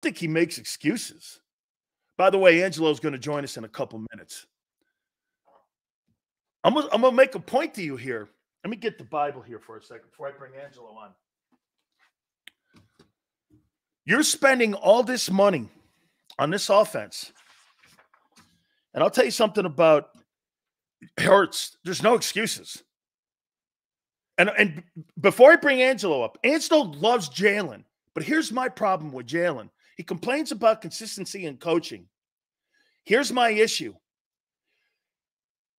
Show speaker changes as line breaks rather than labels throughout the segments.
think he makes excuses. By the way, Angelo's going to join us in a couple minutes. I'm going to make a point to you here. Let me get the Bible here for a second before I bring Angelo on. You're spending all this money on this offense. And I'll tell you something about Hurts. There's no excuses. And before I bring Angelo up, Angelo loves Jalen. But here's my problem with Jalen. He complains about consistency in coaching. Here's my issue.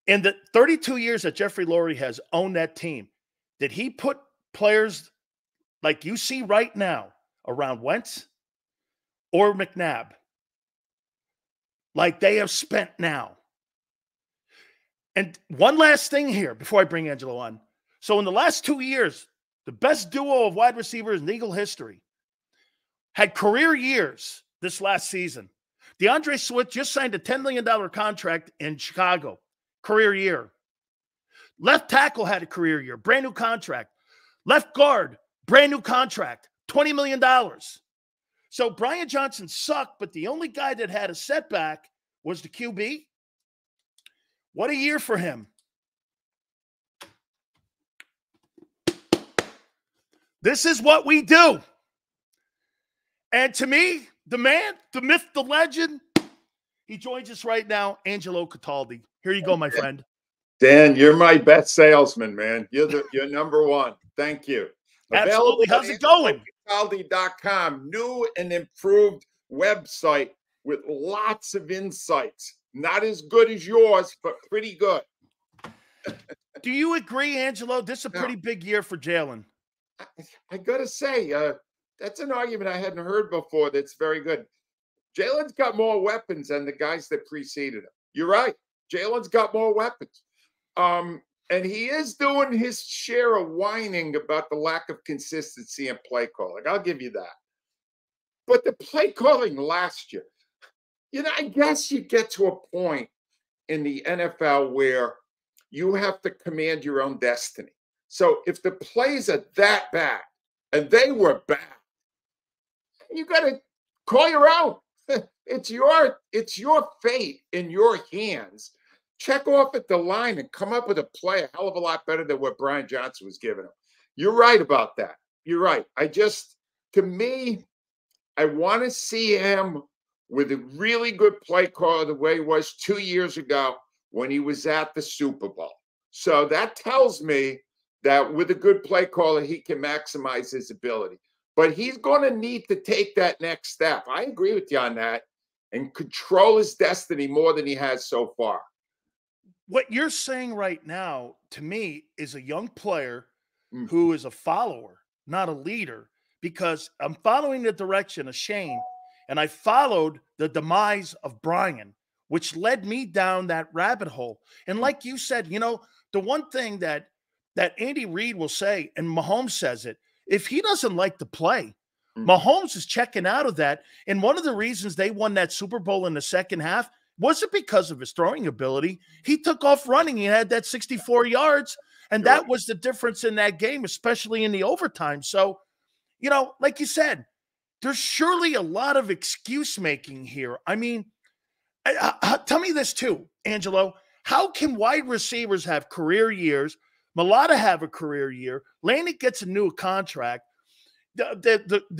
In the 32 years that Jeffrey Lurie has owned that team, did he put players like you see right now around Wentz or McNabb like they have spent now? And one last thing here before I bring Angelo on. So in the last 2 years, the best duo of wide receivers in Eagle history had career years this last season. DeAndre Swift just signed a $10 million contract in Chicago. Career year. Left tackle had a career year. Brand new contract. Left guard, brand new contract. $20 million. So Brian Johnson sucked, but the only guy that had a setback was the QB. What a year for him. This is what we do. And to me, the man, the myth, the legend, he joins us right now, Angelo Cataldi. Here you go, my friend.
Dan, you're my best salesman, man. You're number one. Thank you.
Absolutely. How's it going?
Cataldi.com, new and improved website with lots of insights. Not as good as yours, but pretty good.
Do you agree, Angelo? This is a pretty big year for Jalen.
I got to say, that's an argument I hadn't heard before that's very good. Jalen's got more weapons than the guys that preceded him. You're right. Jalen's got more weapons. And he is doing his share of whining about the lack of consistency in play calling. I'll give you that. But the play calling last year, I guess you get to a point in the NFL where you have to command your own destiny. So if the plays are that bad, and they were bad, you got to call your own. It's your fate in your hands. Check off at the line and come up with a play a hell of a lot better than what Brian Johnson was giving him. You're right about that. You're right. To me, I want to see him with a really good play caller the way he was 2 years ago when he was at the Super Bowl. So that tells me that with a good play caller, he can maximize his ability. But he's going to need to take that next step. I agree with you on that and control his destiny more than he has so far.
What you're saying right now, to me, is a young player who is a follower, not a leader, because I'm following the direction of Shane, and I followed the demise of Brian, which led me down that rabbit hole. And like you said, the one thing that Andy Reid will say, and Mahomes says it, if he doesn't like to play, Mahomes is checking out of that. And one of the reasons they won that Super Bowl in the second half wasn't because of his throwing ability. He took off running. He had that 64 yards, and that was the difference in that game, especially in the overtime. So, like you said, there's surely a lot of excuse making here. I mean, tell me this too, Angelo. How can wide receivers have career years? Mulata have a career year. Laney gets a new contract. The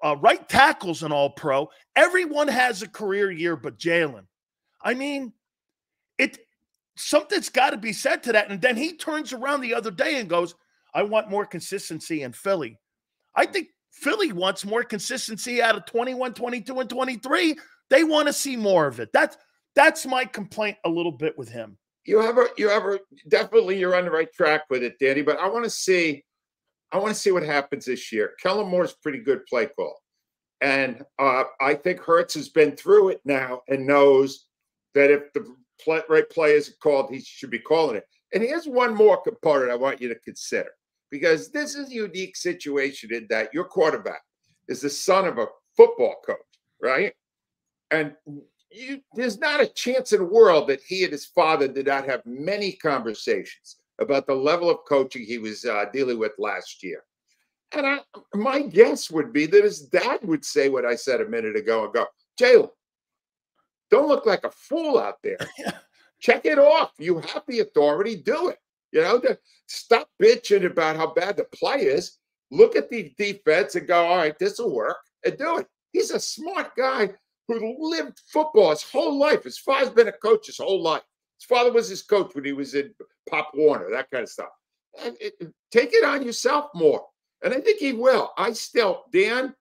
right tackles an all-pro. Everyone has a career year but Jalen. I mean, something's got to be said to that. And then he turns around the other day and goes, I want more consistency in Philly. I think Philly wants more consistency out of 21, 22, and 23. They want to see more of it. That's my complaint a little bit with him.
Definitely you're on the right track with it, Danny, but I want to see what happens this year. Kellen Moore's pretty good play call. And I think Hurts has been through it now and knows that if the right play is called, he should be calling it. And here's one more component I want you to consider, because this is a unique situation in that your quarterback is the son of a football coach, right? And there's not a chance in the world that he and his father did not have many conversations about the level of coaching he was dealing with last year. And my guess would be that his dad would say what I said a minute ago and go, Jalen, don't look like a fool out there. Check it off. You have the authority. Do it. You know, stop bitching about how bad the play is. Look at the defense and go, all right, this will work, and do it. He's a smart guy who lived football his whole life. His father's been a coach his whole life. His father was his coach when he was in Pop Warner, that kind of stuff. Take it on yourself more. And I think he will. Dan,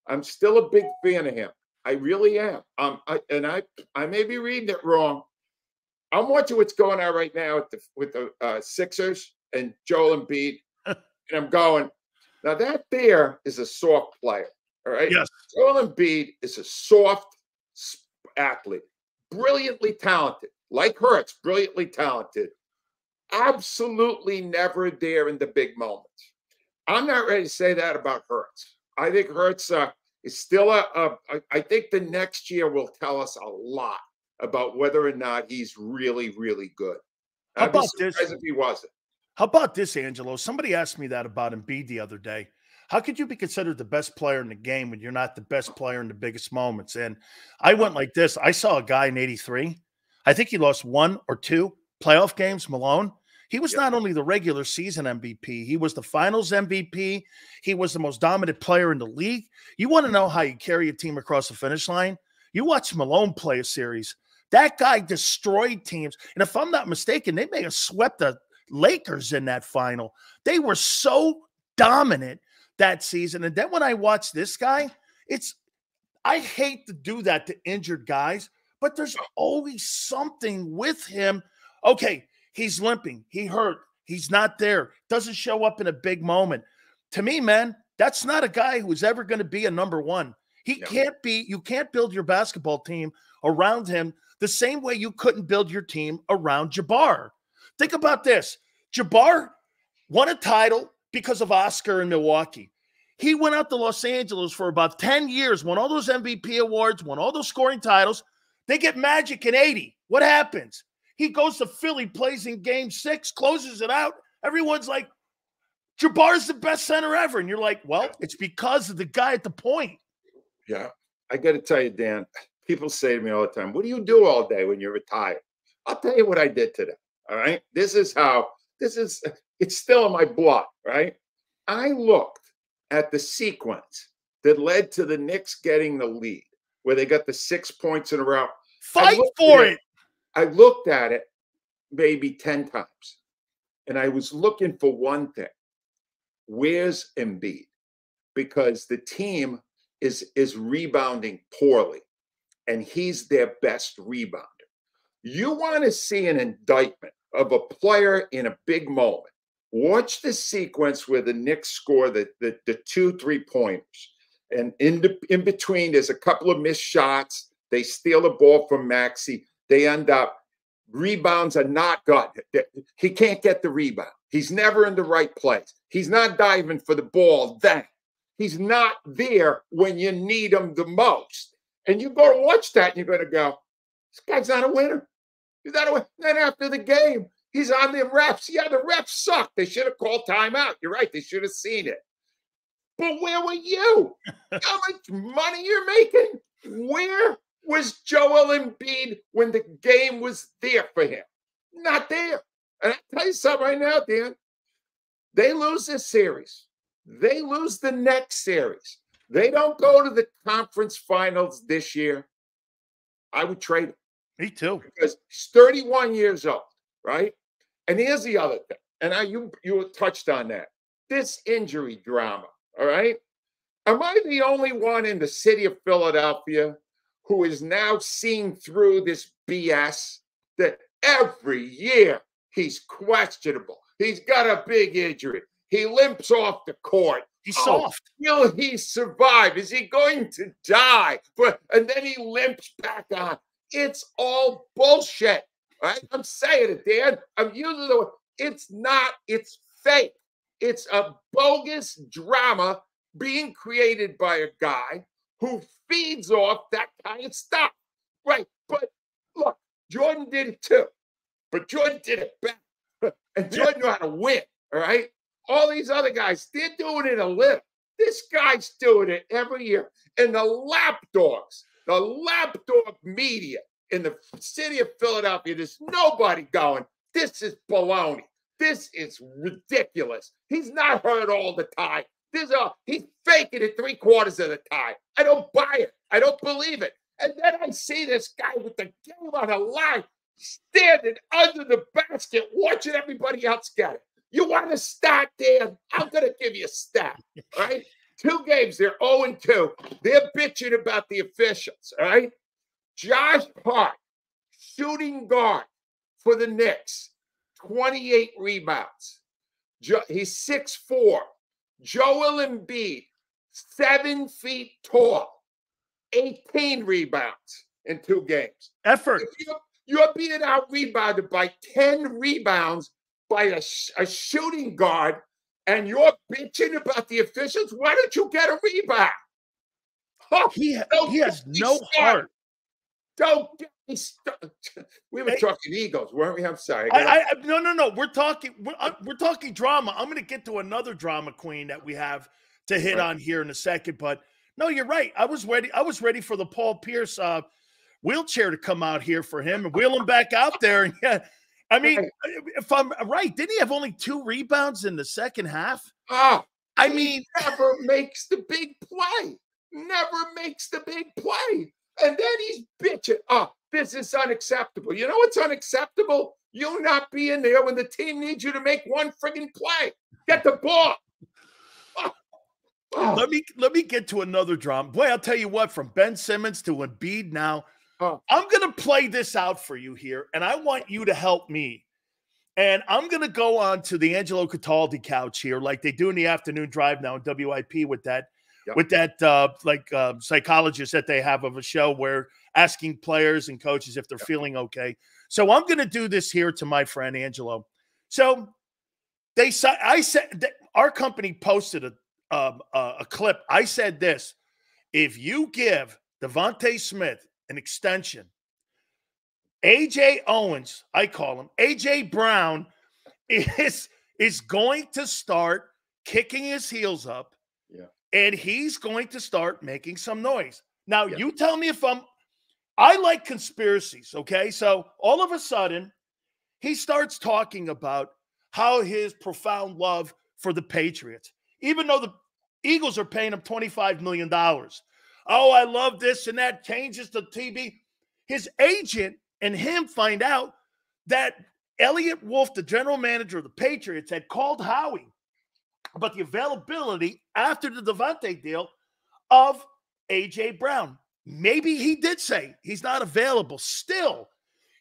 I'm still a big fan of him. I really am. I may be reading it wrong. I'm watching what's going on right now with the Sixers and Joel Embiid. And I'm going, now that there is a soft player. All right.
Yes.
Joel Embiid is a soft athlete, brilliantly talented, like Hurts, brilliantly talented. Absolutely never there in the big moments. I'm not ready to say that about Hurts. I think Hurts is still I think the next year will tell us a lot about whether or not he's really, really good.
How about this?
If he wasn't.
How about this, Angelo? Somebody asked me that about Embiid the other day. How could you be considered the best player in the game when you're not the best player in the biggest moments? And I went like this. I saw a guy in '83. I think he lost 1 or 2 playoff games, Malone. He was not only the regular season MVP, he was the finals MVP. He was the most dominant player in the league. You want to know how you carry a team across the finish line? You watch Malone play a series. That guy destroyed teams. And if I'm not mistaken, they may have swept the Lakers in that final. They were so dominant that season. And then when I watch this guy, I hate to do that to injured guys, but there's always something with him. Okay, he's limping. He hurt. He's not there. Doesn't show up in a big moment. To me, man, that's not a guy who's ever going to be a number one. You can't build your basketball team around him the same way you couldn't build your team around Jabbar. Think about this. Jabbar won a title because of Oscar in Milwaukee. He went out to Los Angeles for about 10 years, won all those MVP awards, won all those scoring titles. They get Magic in 80. What happens? He goes to Philly, plays in game 6, closes it out. Everyone's like, Jabbar's the best center ever. And you're like, well, it's because of the guy at the point.
Yeah. I got to tell you, Dan, people say to me all the time, what do you do all day when you're retired? I'll tell you what I did today. All right. It's still in my blood. Right. I looked at the sequence that led to the Knicks getting the lead, where they got the 6 points in a row.
Fight for it.
I looked at it maybe 10 times, and I was looking for one thing. Where's Embiid? Because the team is rebounding poorly, and he's their best rebounder. You want to see an indictment of a player in a big moment. Watch the sequence where the Knicks score the 2 3-pointers. And in between, there's a couple of missed shots. They steal the ball from Maxey. They end up, rebounds are not good. He can't get the rebound. He's never in the right place. He's not diving for the ball then. He's not there when you need him the most. And you go to watch that and you're going to go, this guy's not a winner. He's not a winner. Then after the game, he's on the refs. Yeah, the refs suck. They should have called timeout. You're right. They should have seen it. But where were you? How much money you're making? Where was Joel Embiid when the game was there for him? Not there. And I'll tell you something right now, Dan. They lose this series. They lose the next series. They don't go to the conference finals this year. I would trade him.
Me too.
Because he's 31 years old, right? And here's the other thing. And you touched on that. This injury drama, all right? Am I the only one in the city of Philadelphia who is now seeing through this BS that every year he's questionable? He's got a big injury. He limps off the court.
He's soft.
Will he survive? Is he going to die? And then he limps back on. It's all bullshit. Right? I'm saying it, Dan. I'm using the word. It's not. It's fake. It's a bogus drama being created by a guy who feeds off that kind of stuff. Right? But look, Jordan did it too. But Jordan did it better. And Jordan knew how to win. All right? All these other guys, they're doing it a little. This guy's doing it every year. And the lapdog media in the city of Philadelphia, there's nobody going, this is baloney. This is ridiculous. He's not hurt all the time. He's faking it 3/4 of the time. I don't buy it. I don't believe it. And then I see this guy with the game on the line, standing under the basket, watching everybody else get it. You want a stat, Dan? I'm going to give you a stat, all right? 2 games, they're 0-2. They're bitching about the officials, all right? Josh Hart, shooting guard for the Knicks, 28 rebounds. He's 6'4". Joel Embiid, 7 feet tall, 18 rebounds in 2 games.
Effort.
You're being out-rebounded by 10 rebounds by a shooting guard, and you're bitching about the officials? Why don't you get a rebound?
Oh, he has no heart.
Don't get me started. We were talking Eagles, weren't we? I'm sorry.
No. We're talking drama. I'm going to get to another drama queen that we have to hit on here in a second. But no, you're right. I was ready for the Paul Pierce wheelchair to come out here for him and wheel him back out there. And yeah, I mean, if I'm right, didn't he have only 2 rebounds in the second half?
He never makes the big play. Never makes the big play. And then he's bitching. This is unacceptable. You know what's unacceptable? You not being there when the team needs you to make one friggin' play. Get the ball.
Let me get to another drama. Boy, I'll tell you what, from Ben Simmons to Embiid now, I'm going to play this out for you here, and I want you to help me. And I'm going to go on to the Angelo Cataldi couch here like they do in the afternoon drive now in WIP with that. Yep. With that, psychologist that they have of a show where asking players and coaches if they're feeling okay. So I'm going to do this here to my friend Angelo. So I said that our company posted a clip. I said this: if you give Devontae Smith an extension, AJ Owens, I call him AJ Brown, is going to start kicking his heels up. Yeah. And he's going to start making some noise. Now, you tell me if I like conspiracies, okay? So all of a sudden, he starts talking about how his profound love for the Patriots, even though the Eagles are paying him $25 million. Oh, I love this and that, changes the TV. His agent and him find out that Elliott Wolf, the general manager of the Patriots, had called Howie about the availability after the Devontae deal of A.J. Brown. Maybe he did say he's not available. Still,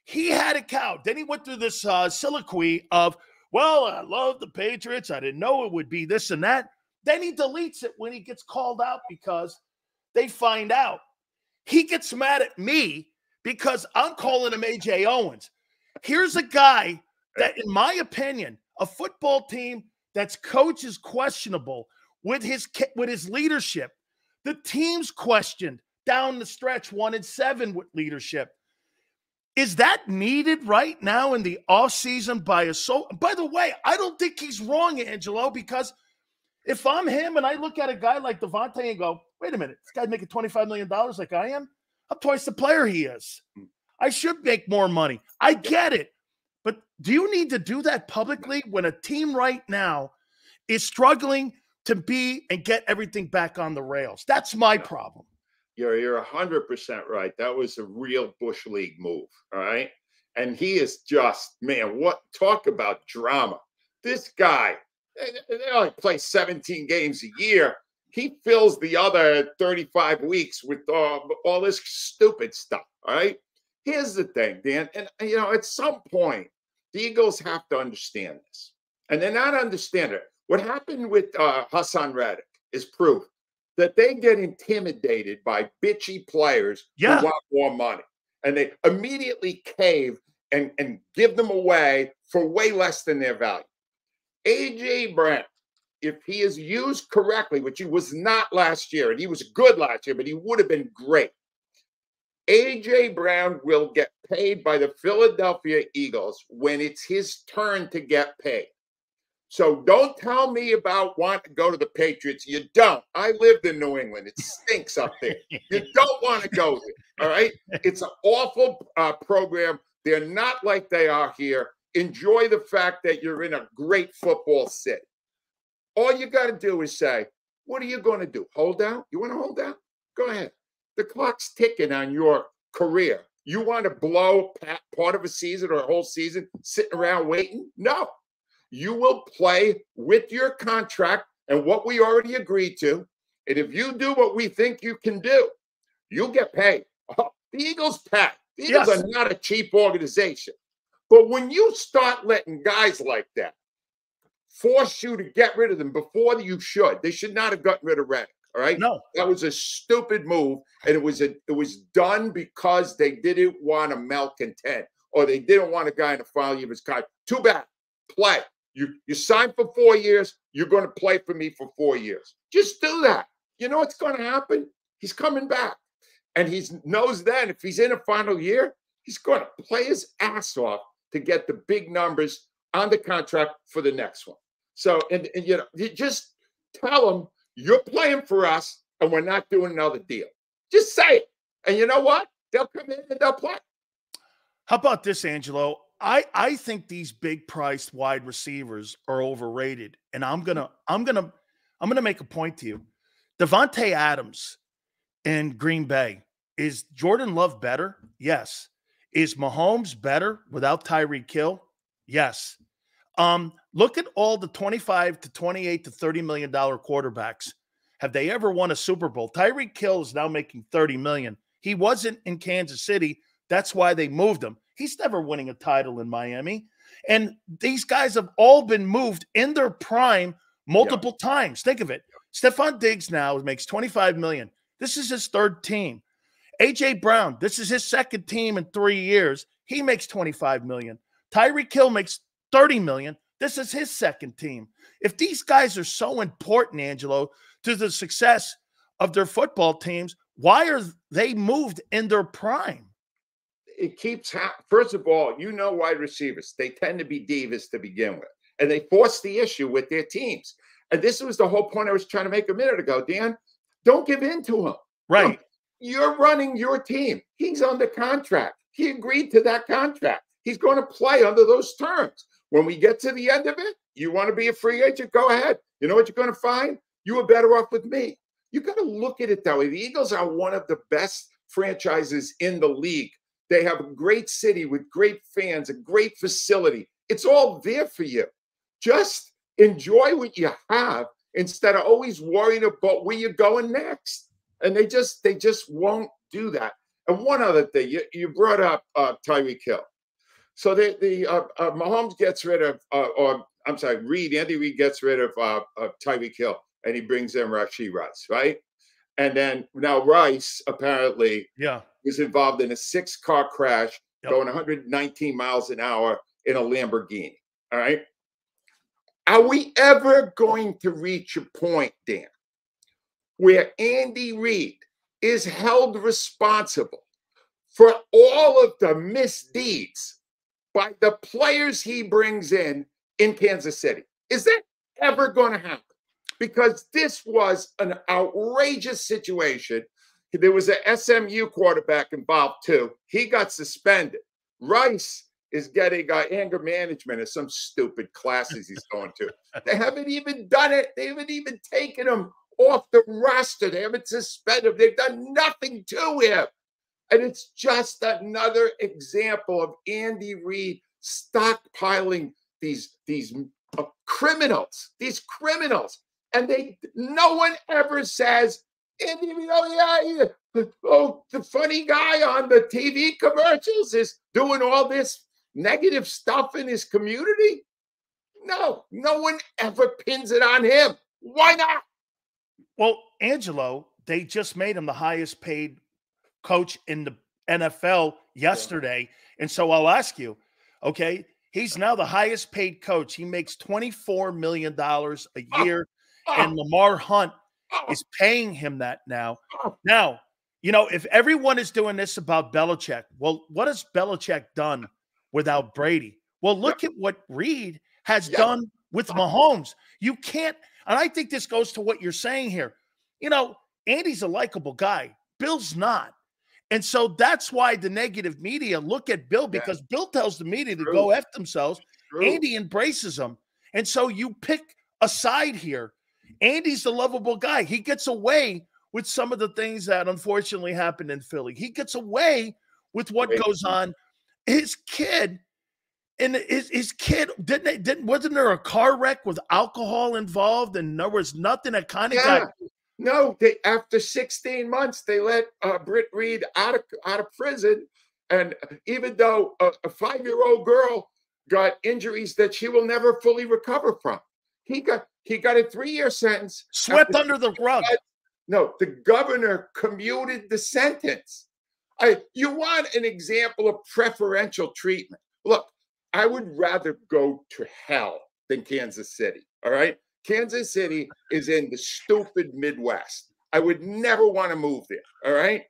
he had a cow. Then he went through this soliloquy of, well, I love the Patriots. I didn't know it would be this and that. Then he deletes it when he gets called out because they find out. He gets mad at me because I'm calling him A.J. Owens. Here's a guy that, in my opinion, a football team that's coach is questionable with his leadership. The team's questioned down the stretch 1-7 with leadership. Is that needed right now in the offseason by the way, I don't think he's wrong, Angelo, because if I'm him and I look at a guy like Devontae and go, wait a minute, this guy's making $25 million like I am. I'm twice the player he is. I should make more money. I get it. But do you need to do that publicly when a team right now is struggling to be and get everything back on the rails? That's my problem.
You're 100% right. That was a real Bush League move, all right? And he is just, man, talk about drama. This guy, they only play 17 games a year. He fills the other 35 weeks with all this stupid stuff, all right? Here's the thing, Dan, and at some point, the Eagles have to understand this. And they're not understanding it. What happened with Hassan Reddick is proof that they get intimidated by bitchy players who want more money. And they immediately cave and give them away for way less than their value. A.J. Brown, if he is used correctly, which he was not last year, and he was good last year, but he would have been great. A.J. Brown will get paid by the Philadelphia Eagles when it's his turn to get paid. So don't tell me about wanting to go to the Patriots. You don't. I lived in New England. It stinks up there. You don't want to go there. All right. It's an awful program. They're not like they are here. Enjoy the fact that you're in a great football city. All you got to do is say, what are you going to do? Hold out? You want to hold out? Go ahead. The clock's ticking on your career. You want to blow part of a season or a whole season sitting around waiting? No. You will play with your contract and what we already agreed to. And if you do what we think you can do, you'll get paid. Oh, the Eagles pay. The Eagles are not a cheap organization. But when you start letting guys like that force you to get rid of them before you should, they should not have gotten rid of Reddick. All right.
No,
that was a stupid move. And it was done because they didn't want to malcontent or they didn't want a guy in the final year of his contract. Too bad. Play. You signed for 4 years. You're going to play for me for 4 years. Just do that. You know what's going to happen? He's coming back. And he knows then if he's in a final year, he's going to play his ass off to get the big numbers on the contract for the next one. So, and you know, you just tell him you're playing for us and we're not doing another deal. Just say it. And you know what? They'll come in and they'll play.
How about this, Angelo? I think these big priced wide receivers are overrated. And I'm gonna make a point to you. Devontae Adams in Green Bay. Is Jordan Love better? Yes. Is Mahomes better without Tyreek Hill? Yes. Look at all the 25 to 28 to $30 million quarterbacks. Have they ever won a Super Bowl? Tyreek Hill is now making $30 million. He wasn't in Kansas City. That's why they moved him. He's never winning a title in Miami. And these guys have all been moved in their prime multiple times. Think of it. Stephon Diggs now makes $25 million. This is his third team. A.J. Brown, this is his second team in 3 years. He makes $25 million. Tyreek Hill makes $30 million. This is his second team. If these guys are so important, Angelo, to the success of their football teams, why are they moved in their prime?
It keeps first of all, you know, wide receivers, they tend to be divas to begin with, and they force the issue with their teams. And this was the whole point I was trying to make a minute ago, Dan. Don't give in to him.
Right.
No, you're running your team. He's under contract. He agreed to that contract. He's going to play under those terms. When we get to the end of it, you want to be a free agent? Go ahead. You know what you're going to find? You were better off with me. You got to look at it that way. The Eagles are one of the best franchises in the league. They have a great city with great fans, a great facility. It's all there for you. Just enjoy what you have instead of always worrying about where you're going next. And they just won't do that. And one other thing, you brought up Tyreek Hill. So Mahomes gets rid of, Andy Reid gets rid of Tyreek Hill, and he brings in Rashee Rice, right? And then now Rice apparently was involved in a 6-car crash going 119 miles an hour in a Lamborghini. All right. Are we ever going to reach a point, Dan, where Andy Reid is held responsible for all of the misdeeds by the players he brings in Kansas City? Is that ever going to happen? Because this was an outrageous situation. There was a SMU quarterback involved too. He got suspended. Rice is getting anger management at some stupid classes he's going to. They haven't even done it. They haven't even taken him off the roster. They haven't suspended him. They've done nothing to him. And it's just another example of Andy Reid stockpiling these criminals. And no one ever says, Andy Reid, the funny guy on the TV commercials is doing all this negative stuff in his community. No one ever pins it on him. Why not?
Well, Angelo, they just made him the highest paid coach in the NFL yesterday. And so I'll ask you, okay, he's now the highest paid coach. He makes $24 million a year, and Lamar Hunt is paying him that now. Now, you know, if everyone is doing this about Belichick, well, what has Belichick done without Brady? Well, look at what Reid has done with Mahomes. You can't, and I think this goes to what you're saying here. You know, Andy's a likable guy. Bill's not. And so that's why the negative media look at Bill, because Bill tells the media to go F themselves. Andy embraces them. And so you pick a side here. Andy's the lovable guy. He gets away with some of the things that unfortunately happened in Philly. He gets away with what goes on. His kid, and his kid, wasn't there a car wreck with alcohol involved, and there was nothing that kind of got.
No, after 16 months, they let Britt Reed out of prison, and even though a 5-year-old girl got injuries that she will never fully recover from, he got a 3-year sentence.
Swept under the rug.
No, the governor commuted the sentence. You want an example of preferential treatment? Look, I would rather go to hell than Kansas City. All right. Kansas City is in the stupid Midwest. I would never want to move there. All right.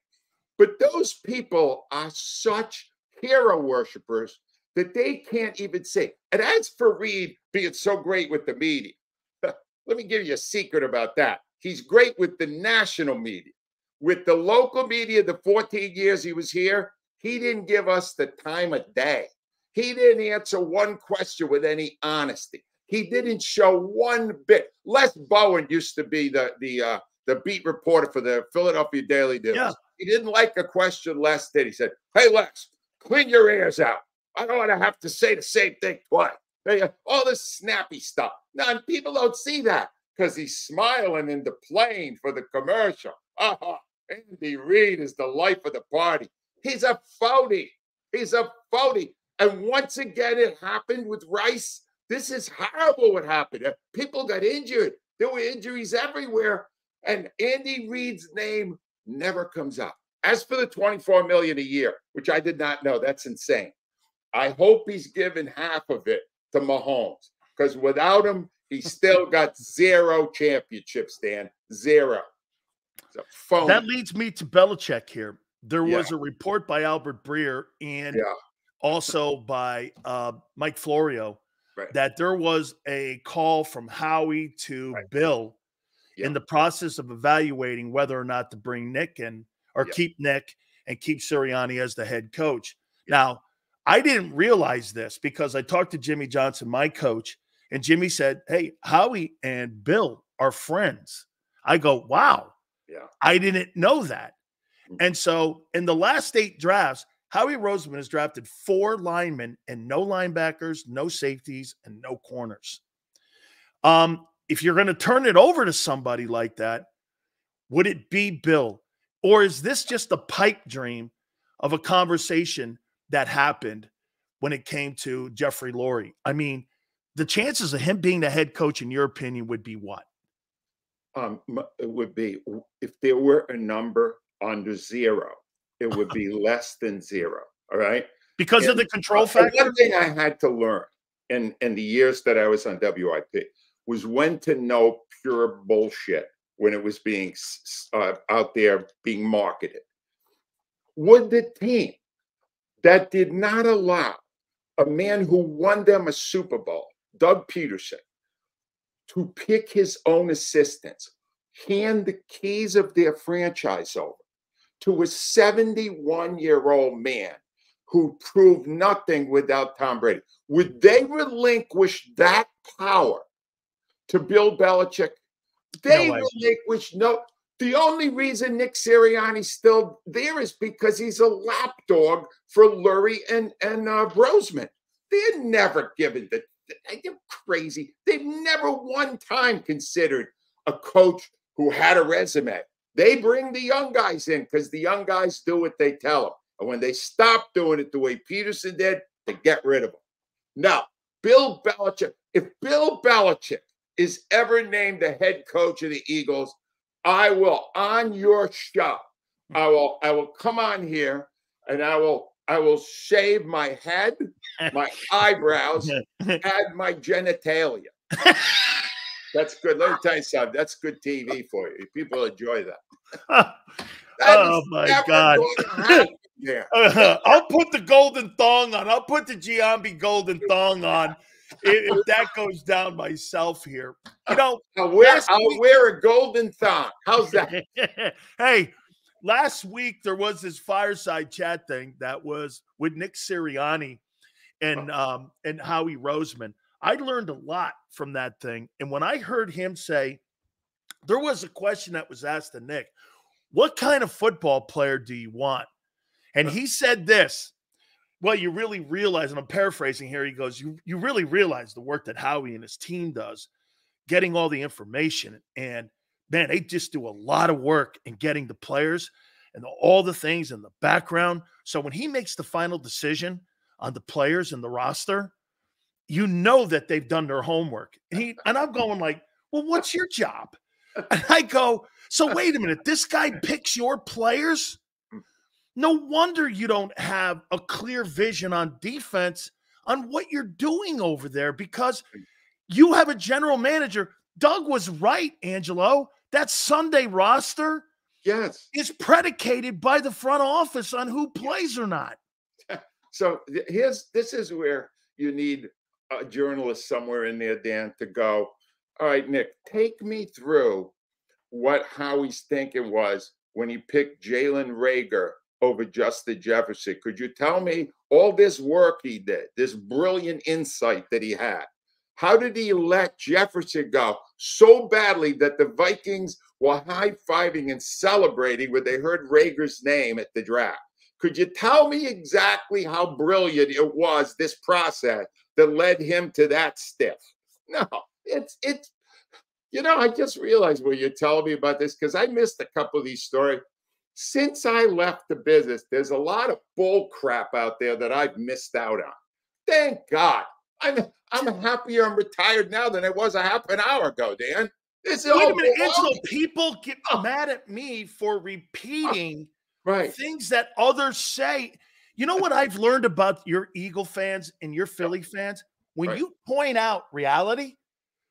But those people are such hero worshipers that they can't even say. And as for Reed being so great with the media, let me give you a secret about that. He's great with the national media. With the local media, the 14 years he was here, he didn't give us the time of day. He didn't answer one question with any honesty. He didn't show one bit. Les Bowen used to be the beat reporter for the Philadelphia Daily News. Yeah. He didn't like a question Les did. He said, "Hey, Les, clean your ears out. I don't want to have to say the same thing twice." All this snappy stuff. Now, people don't see that because he's smiling in the plane for the commercial. Andy Reid is the life of the party. He's a phony. He's a phony. And once again, it happened with Rice. This is horrible what happened. People got injured. There were injuries everywhere. And Andy Reid's name never comes up. As for the $24 million a year, which I did not know, that's insane. I hope he's given half of it to Mahomes, because without him, he's still got 0 championships, Dan. 0.
That leads me to Belichick here. There was a report by Albert Breer and also by Mike Florio that there was a call from Howie to Bill in the process of evaluating whether or not to bring Nick in or keep Nick and keep Sirianni as the head coach. Now, I didn't realize this because I talked to Jimmy Johnson, my coach, and Jimmy said, "Hey, Howie and Bill are friends." I go, "Wow. I didn't know that." And so in the last 8 drafts, Howie Roseman has drafted 4 linemen and no linebackers, no safeties, and no corners. If you're going to turn it over to somebody like that, would it be Bill? Or is this just a pipe dream of a conversation that happened when it came to Jeffrey Lurie? I mean, the chances of him being the head coach, in your opinion, would be what?
It would be, if there were a number under 0, it would be less than 0. All right.
Because of the control factor.
One thing I had to learn in the years that I was on WIP was when to know pure bullshit when it was being out there being marketed. Would the team that did not allow a man who won them a Super Bowl, Doug Peterson, to pick his own assistants, hand the keys of their franchise over to a 71-year-old man who proved nothing without Tom Brady? Would they relinquish that power to Bill Belichick? They relinquish no. The only reason Nick Sirianni's still there is because he's a lapdog for Lurie and Roseman. They're never given the. They're crazy. They've never one time considered a coach who had a resume. They bring the young guys in because the young guys do what they tell them. And when they stop doing it the way Peterson did, they get rid of them. Now, Bill Belichick, if Bill Belichick is ever named the head coach of the Eagles, I will, on your show, I will come on here and I will shave my head, my eyebrows, and my genitalia. That's good. Let me tell you something. That's good TV for you. People enjoy that.
Oh, my God. I'll put the golden thong on. I'll put the Giambi golden thong on, if that goes down myself here. You know,
I'll wear a golden thong. How's that?
Hey, last week there was this fireside chat thing that was with Nick Sirianni and Howie Roseman. I learned a lot from that thing. And when I heard him say, there was a question that was asked to Nick, what kind of football player do you want? And he said this. Well, you really realize, and I'm paraphrasing here, he goes, you really realize the work that Howie and his team does, getting all the information. And, man, they just do a lot of work in getting the players and all the things in the background. So when he makes the final decision on the players and the roster, you know that they've done their homework. And I'm going like, well, what's your job? And I go, so wait a minute, this guy picks your players? No wonder you don't have a clear vision on defense on what you're doing over there, because you have a general manager. Doug was right, Angelo. That Sunday roster is predicated by the front office on who plays or not.
So this is where you need a journalist somewhere in there, Dan, to go, all right, Nick, take me through what Howie's thinking was when he picked Jalen Reagor over Justin Jefferson. Could you tell me all this work he did, this brilliant insight that he had? How did he let Jefferson go so badly that the Vikings were high-fiving and celebrating when they heard Reagor's name at the draft? Could you tell me exactly how brilliant it was, this process that led him to that stiff? No, it's you know, I just realized when you're telling me about this, because I missed a couple of these stories. Since I left the business, there's a lot of bull crap out there that I've missed out on. Thank God. I'm happier I'm retired now than I was a half an hour ago, Dan. Wait
a minute, Angelo, people get mad at me for repeating things that others say. You know what I've learned about your Eagle fans and your Philly fans? When you point out reality,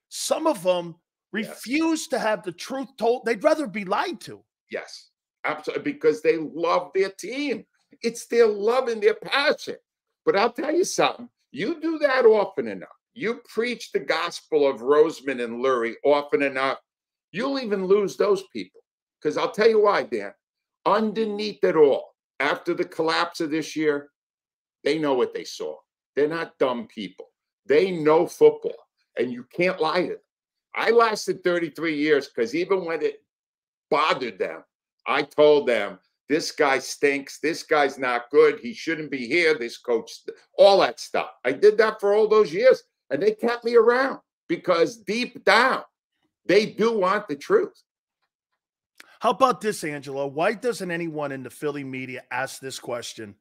some of them refuse to have the truth told. They'd rather be lied to.
Yes, absolutely, because they love their team. It's their love and their passion. But I'll tell you something. You do that often enough. You preach the gospel of Roseman and Lurie often enough, you'll even lose those people. Because I'll tell you why, Dan. Underneath it all, after the collapse of this year, they know what they saw. They're not dumb people. They know football, and you can't lie to them. I lasted 33 years because even when it bothered them, I told them, this guy stinks. This guy's not good. He shouldn't be here. This coach, all that stuff. I did that for all those years, and they kept me around because deep down, they do want the truth.
How about this, Angelo? Why doesn't anyone in the Philly media ask this question?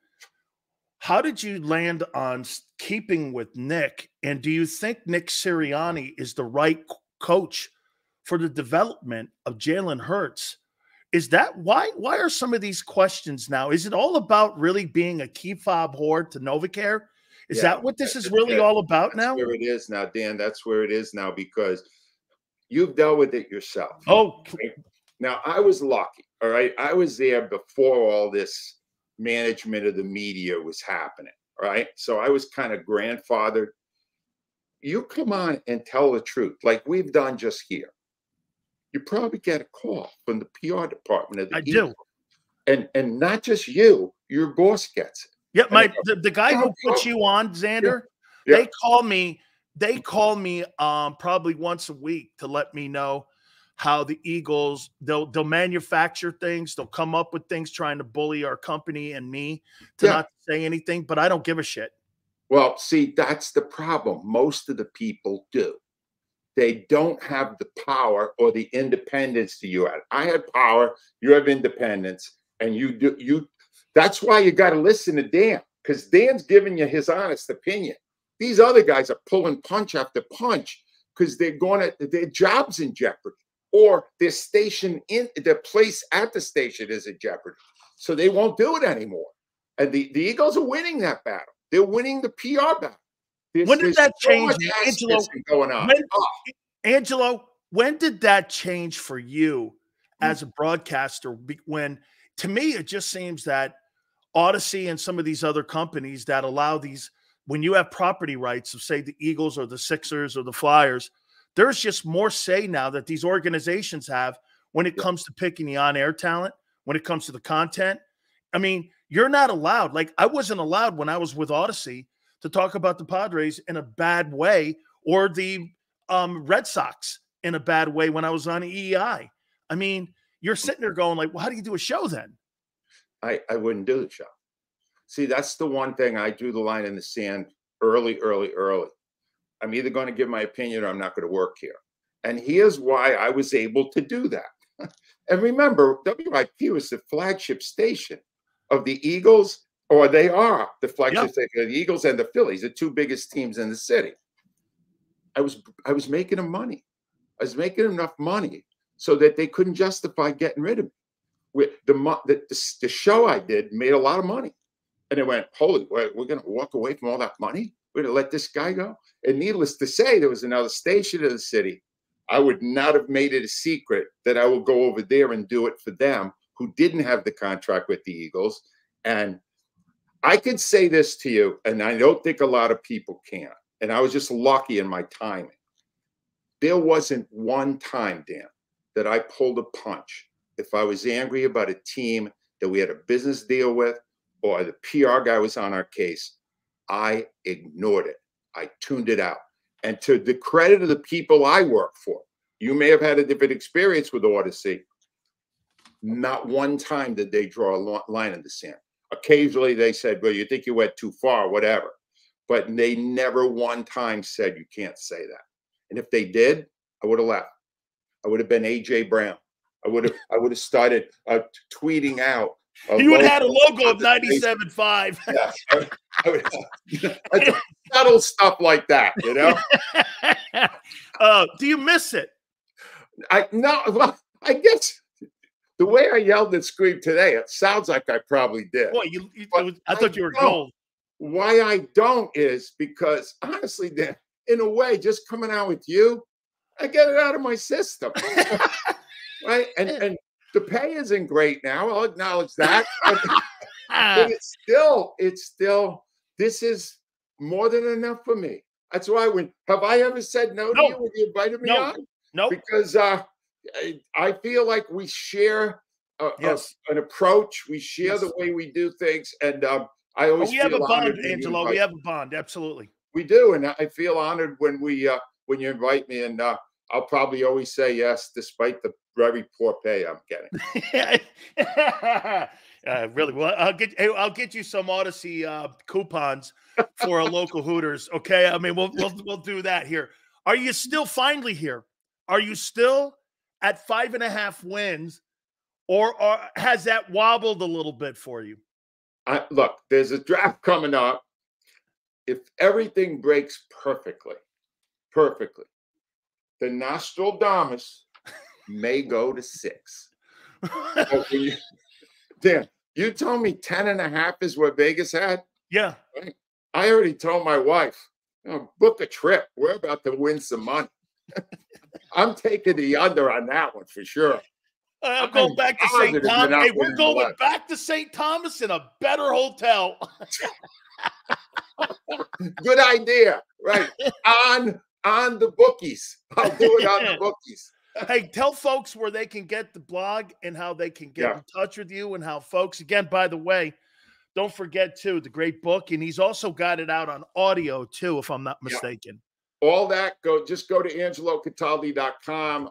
How did you land on keeping with Nick? And do you think Nick Sirianni is the right coach for the development of Jalen Hurts? Is that why are some of these questions now? Is it all about really being a key fob whore to Novacare? Is that what this is really all about now?
That's where it is now, Dan. That's where it is now because you've dealt with it yourself.
Oh,
right? Now I was lucky. All right. I was there before all this management of the media was happening. All right. So I was kind of grandfathered. You come on and tell the truth like we've done just here. You probably get a call from the PR department of the Eagles.
Do.
And not just you, your boss gets it.
Yeah, the guy who puts you on, Xander, they call me probably once a week to let me know how the Eagles, they'll manufacture things, they'll come up with things trying to bully our company and me to not say anything, but I don't give a shit.
Well, see, that's the problem. Most of the people do. They don't have the power or the independence that you have. I have power, you have independence, and you do. That's why you got to listen to Dan, because Dan's giving you his honest opinion. These other guys are pulling punch after punch because they're going to their jobs in jeopardy, or their station in their place at the station is in jeopardy. So they won't do it anymore. And the Eagles are winning that battle. They're winning the PR battle.
When did that change, Angelo?
Going on.
Angelo, when did that change for you as a broadcaster? When, to me, it just seems that Odyssey and some of these other companies that allow these when you have property rights of, say, the Eagles or the Sixers or the Flyers, there's just more say now that these organizations have when it comes to picking the on-air talent, when it comes to the content. I mean, you're not allowed. Like, I wasn't allowed when I was with Odyssey to talk about the Padres in a bad way, or the Red Sox in a bad way when I was on EEI. I mean, you're sitting there going like, well, how do you do a show then?
I wouldn't do the show. See, that's the one thing I drew the line in the sand early. I'm either going to give my opinion or I'm not going to work here. And here's why I was able to do that. And remember, WIP was the flagship station of the Eagles, or they are the flagship station of the Eagles and the Phillies, the two biggest teams in the city. I was making them money. I was making enough money so that they couldn't justify getting rid of me. With the show I did made a lot of money. And they went, holy, we're going to walk away from all that money? We're going to let this guy go? And needless to say, there was another station in the city. I would not have made it a secret that I will go over there and do it for them, who didn't have the contract with the Eagles. And I could say this to you, and I don't think a lot of people can. And I was just lucky in my timing. There wasn't one time, Dan, that I pulled a punch if I was angry about a team that we had a business deal with, or the PR guy was on our case. I ignored it. I tuned it out. And to the credit of the people I work for, you may have had a different experience with Odyssey. Not one time did they draw a line in the sand. Occasionally they said, well, you think you went too far, whatever. But they never one time said, you can't say that. And if they did, I would have left. I would have been AJ Brown. I would have started tweeting out.
You would have had a logo of 97.5.
Yes. I would, subtle stuff like that, you know?
Do you miss it?
No, well, I guess the way I yelled and screamed today, it sounds like I probably did.
Boy, I thought you were gold.
Why I don't is because, honestly, Dan, in a way, just coming out with you, I get it out of my system. Right? And the pay isn't great now. I'll acknowledge that. But it's still, this is more than enough for me. That's why have I ever said no to you when you invited me on?
No.
Because I feel like we share an approach. We share the way we do things. And I always
we have a bond, Angelo. We have a bond. Absolutely.
We do. And I feel honored when when you invite me, and I'll probably always say yes, despite the very poor pay I'm getting.
Really? Well, I'll get you some Odyssey coupons for a local Hooters. Okay. I mean, we'll do that here. Are you still finally here? Are you still at 5.5 wins, or has that wobbled a little bit for you?
Look, there's a draft coming up. If everything breaks perfectly, the Nostradamus may go to 6. Dan, you told me 10.5 is what Vegas had?
Yeah.
Right? I already told my wife, book a trip. We're about to win some money. I'm taking the under on that one for sure.
I'm going back to St. Thomas. Hey, we're going back to St. Thomas in a better hotel.
Good idea. Right. On the bookies. I'll do it on the bookies.
Hey, tell folks where they can get the blog and how they can get in touch with you, and how folks, again, by the way, don't forget too, the great book. And he's also got it out on audio too, if I'm not mistaken.
All that, just go to AngeloCataldi.com.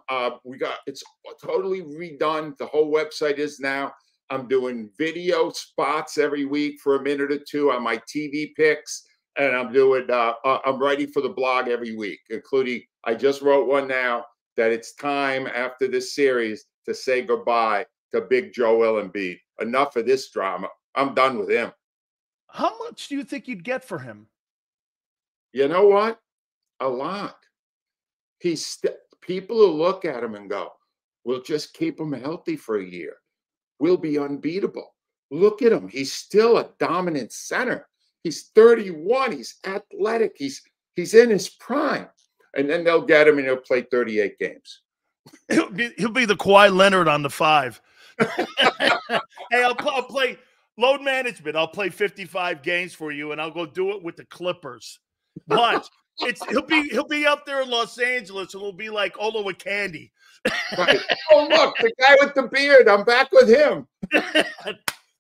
It's totally redone. The whole website is now. I'm doing video spots every week for a minute or two on my TV picks. And I'm writing for the blog every week, including, I just wrote one now that it's time after this series to say goodbye to Big Joel Embiid. Enough of this drama. I'm done with him.
How much do you think you'd get for him?
You know what? A lot. People will look at him and go, we'll just keep him healthy for a year. We'll be unbeatable. Look at him. He's still a dominant center. He's 31. He's athletic. He's in his prime. And then they'll get him and he'll play 38 games.
He'll be the Kawhi Leonard on the 5. Hey, I'll play Load management. I'll play 55 games for you, and I'll go do it with the Clippers. Watch. He'll be up there in Los Angeles, and it'll be like Olo with candy.
Right. Oh, look, the guy with the beard. I'm back with him.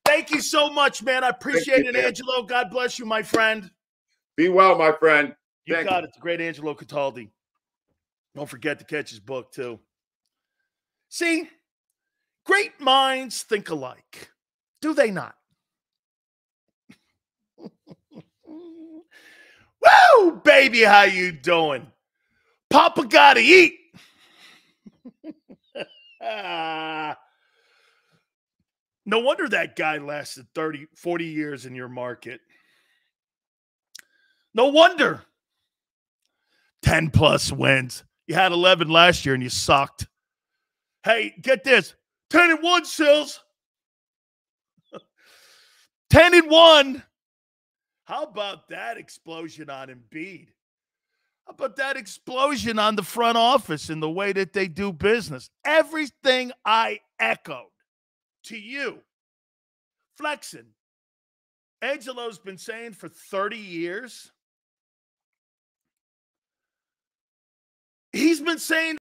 Thank you so much, man. I appreciate it, Angelo. God bless you, my friend.
Be well, my friend.
You got it. The great Angelo Cataldi. Don't forget to catch his book, too. See, great minds think alike. Do they not? Woo, baby, how you doing? Papa gotta eat. No wonder that guy lasted 30, 40 years in your market. No wonder. 10+ wins. You had 11 last year and you sucked. Hey, get this. 10-1, Sills. 10-1. How about that explosion on Embiid? How about that explosion on the front office and the way that they do business? Everything I echoed to you. Flexing. Angelo's been saying for 30 years. He's been saying